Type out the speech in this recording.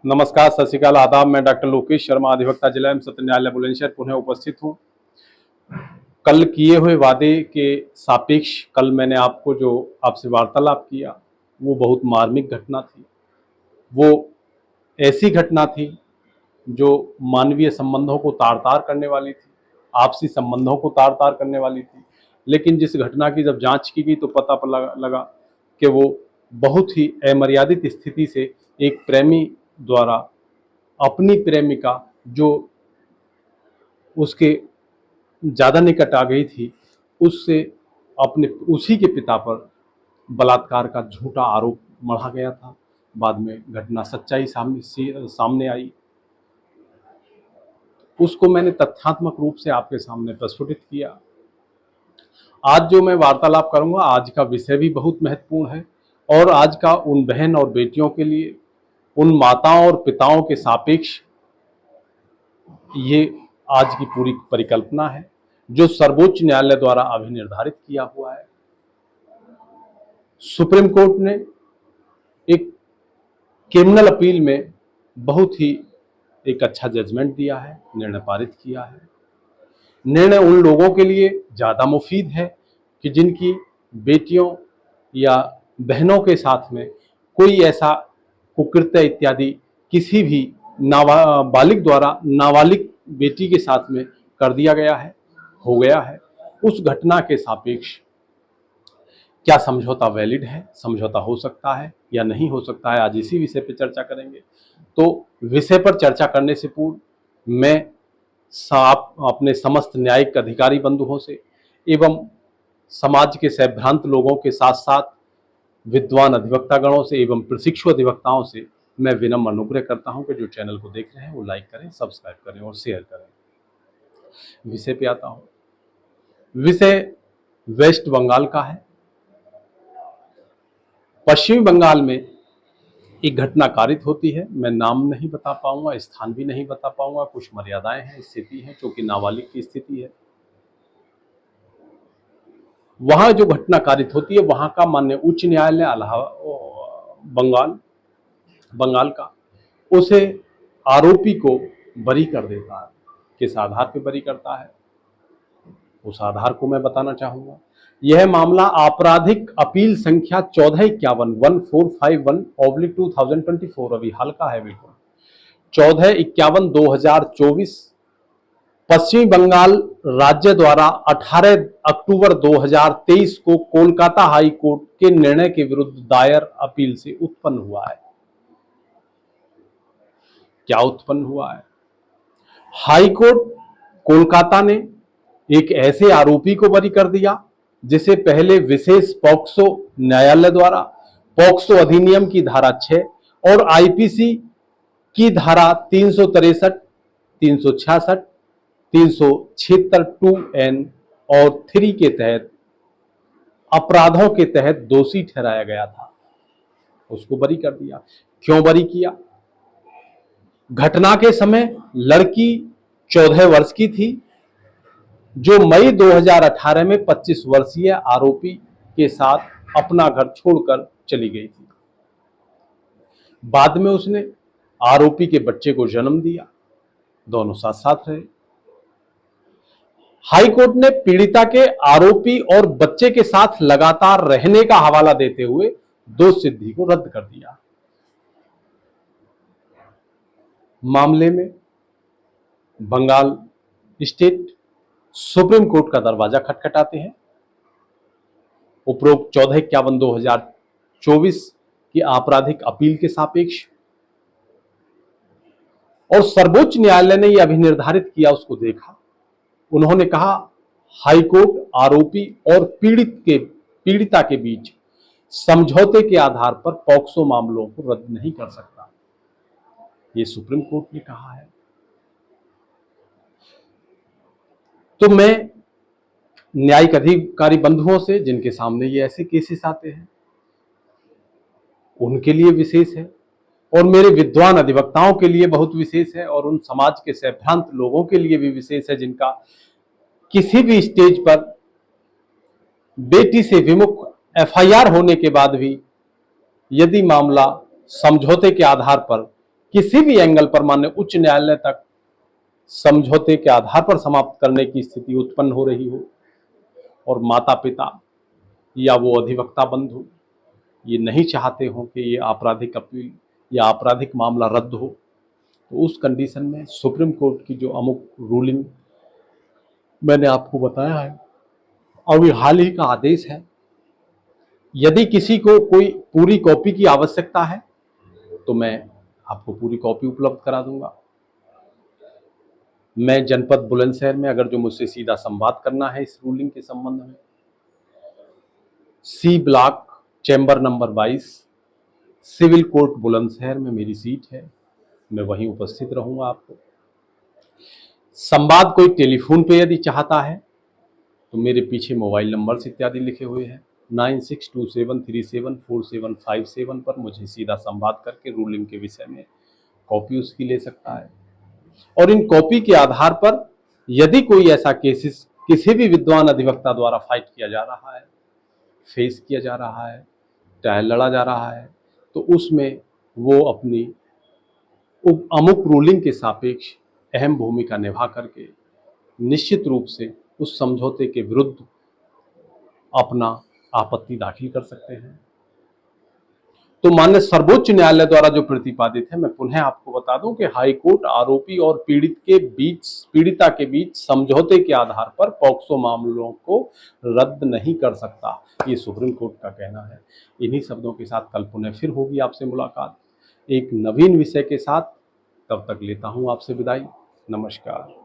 नमस्कार, सत श्री अकाल, आदाब। मैं डॉक्टर लोकेश शर्मा, अधिवक्ता जिला एवं सत्र न्यायालय बुलंदशहर पुनः उपस्थित हूँ। कल किए हुए वादे के सापेक्ष कल मैंने आपको जो आपसे वार्तालाप किया वो बहुत मार्मिक घटना थी। वो ऐसी घटना थी जो मानवीय संबंधों को तार-तार करने वाली थी, आपसी संबंधों को तार-तार करने वाली थी। लेकिन जिस घटना की जब जांच की गई तो पता लगा कि वो बहुत ही अमर्यादित स्थिति से एक प्रेमी द्वारा अपनी प्रेमिका जो उसके ज़्यादा निकट आ गई थी, उससे अपने उसी के पिता पर बलात्कार का झूठा आरोप मढ़ा गया था। बाद में घटना सच्चाई सामने आई। उसको मैंने तथ्यात्मक रूप से आपके सामने प्रस्फुटित किया। आज जो मैं वार्तालाप करूंगा, आज का विषय भी बहुत महत्वपूर्ण है और आज का उन बहन और बेटियों के लिए, उन माताओं और पिताओं के सापेक्ष ये आज की पूरी परिकल्पना है जो सर्वोच्च न्यायालय द्वारा अभी निर्धारित किया हुआ है। सुप्रीम कोर्ट ने एक क्रिमिनल अपील में बहुत ही एक अच्छा जजमेंट दिया है, निर्णय पारित किया है। निर्णय उन लोगों के लिए ज़्यादा मुफीद है कि जिनकी बेटियों या बहनों के साथ में कोई ऐसा कुकृत्य इत्यादि किसी भी नाबालिग द्वारा नाबालिग बेटी के साथ में कर दिया गया है, हो गया है। उस घटना के सापेक्ष क्या समझौता वैलिड है, समझौता हो सकता है या नहीं हो सकता है, आज इसी विषय पर चर्चा करेंगे। तो विषय पर चर्चा करने से पूर्व मैं अपने समस्त न्यायिक अधिकारी बंधुओं से एवं समाज के सैभ्रांत लोगों के साथ साथ विद्वान अधिवक्तागणों से एवं प्रशिक्षु अधिवक्ताओं से मैं विनम्र अनुग्रह करता हूं कि जो चैनल को देख रहे हैं वो लाइक करें, सब्सक्राइब करें और शेयर करें। विषय पे आता हूं। विषय वेस्ट बंगाल का है। पश्चिमी बंगाल में एक घटना कारित होती है। मैं नाम नहीं बता पाऊंगा, स्थान भी नहीं बता पाऊंगा, कुछ मर्यादाएं हैं, स्थिति है जो कि नाबालिग की स्थिति है। वहां जो घटना कारित होती है, वहां का माननीय उच्च न्यायालय बंगाल का उसे आरोपी को बरी कर देता है। किस आधार पर बरी करता है उस आधार को मैं बताना चाहूंगा। यह मामला आपराधिक अपील संख्या 1451 अभी हाल का है, बिल्कुल 1451/2024 पश्चिमी बंगाल राज्य द्वारा 18 अक्टूबर 2023 को कोलकाता हाई कोर्ट के निर्णय के विरुद्ध दायर अपील से उत्पन्न हुआ है। क्या उत्पन्न हुआ है? हाई कोर्ट कोलकाता ने एक ऐसे आरोपी को बरी कर दिया जिसे पहले विशेष पॉक्सो न्यायालय द्वारा पॉक्सो अधिनियम की धारा 6 और आईपीसी की धारा 363, 366, 376 2N और 3 के तहत अपराधों के तहत दोषी ठहराया गया था। उसको बरी कर दिया। क्यों बरी किया? घटना के समय लड़की 14 वर्ष की थी जो मई 2018 में 25 वर्षीय आरोपी के साथ अपना घर छोड़कर चली गई थी। बाद में उसने आरोपी के बच्चे को जन्म दिया, दोनों साथ साथ रहे। हाई कोर्ट ने पीड़िता के आरोपी और बच्चे के साथ लगातार रहने का हवाला देते हुए दोष सिद्धि को रद्द कर दिया। मामले में बंगाल स्टेट सुप्रीम कोर्ट का दरवाजा खटखटाते हैं। उपरोक्त 1451/2024 की आपराधिक अपील के सापेक्ष और सर्वोच्च न्यायालय ने यह अभी निर्धारित किया, उसको देखा। उन्होंने कहा हाई कोर्ट आरोपी और पीड़िता के बीच समझौते के आधार पर पॉक्सो मामलों को रद्द नहीं कर सकता। यह सुप्रीम कोर्ट ने कहा है। तो मैं न्यायिक अधिकारी बंधुओं से जिनके सामने ये ऐसे केसेस आते हैं उनके लिए विशेष है और मेरे विद्वान अधिवक्ताओं के लिए बहुत विशेष है और उन समाज के सैभ्रांत लोगों के लिए भी विशेष है जिनका किसी भी स्टेज पर बेटी से विमुख एफआईआर होने के बाद भी यदि मामला समझौते के आधार पर किसी भी एंगल पर माननीय उच्च न्यायालय तक समझौते के आधार पर समाप्त करने की स्थिति उत्पन्न हो रही हो और माता पिता या वो अधिवक्ता बंधु ये नहीं चाहते हो कि ये आपराधिक अपील या आपराधिक मामला रद्द हो, तो उस कंडीशन में सुप्रीम कोर्ट की जो अमुक रूलिंग मैंने आपको बताया है, और ये हाल ही का आदेश है, यदि किसी को कोई पूरी कॉपी की आवश्यकता है तो मैं आपको पूरी कॉपी उपलब्ध करा दूंगा। मैं जनपद बुलंदशहर में अगर जो मुझसे सीधा संवाद करना है इस रूलिंग के संबंध में, C block chamber number 22 civil court Bulandshahr में मेरी सीट है, मैं वहीं उपस्थित रहूंगा। आपको संवाद कोई टेलीफोन पे यदि चाहता है तो मेरे पीछे मोबाइल नंबर्स इत्यादि लिखे हुए हैं, 9627374757 पर मुझे सीधा संवाद करके रूलिंग के विषय में कॉपी उसकी ले सकता है। और इन कॉपी के आधार पर यदि कोई ऐसा केसेस किसी भी विद्वान अधिवक्ता द्वारा फाइट किया जा रहा है, फेस किया जा रहा है, ट्रायल लड़ा जा रहा है, तो उसमें वो अपनी अमुक रूलिंग के सापेक्ष अहम भूमिका निभा करके निश्चित रूप से उस समझौते के विरुद्ध अपना आपत्ति दाखिल कर सकते हैं। तो माननीय सर्वोच्च न्यायालय द्वारा जो प्रतिपादित है, मैं पुनः आपको बता दूं कि हाई कोर्ट आरोपी और पीड़िता के बीच समझौते के आधार पर पॉक्सो मामलों को रद्द नहीं कर सकता, ये सुप्रीम कोर्ट का कहना है। इन्हीं शब्दों के साथ कल पुनः फिर होगी आपसे मुलाकात एक नवीन विषय के साथ। तब तक लेता हूं आपसे विदाई। नमस्कार।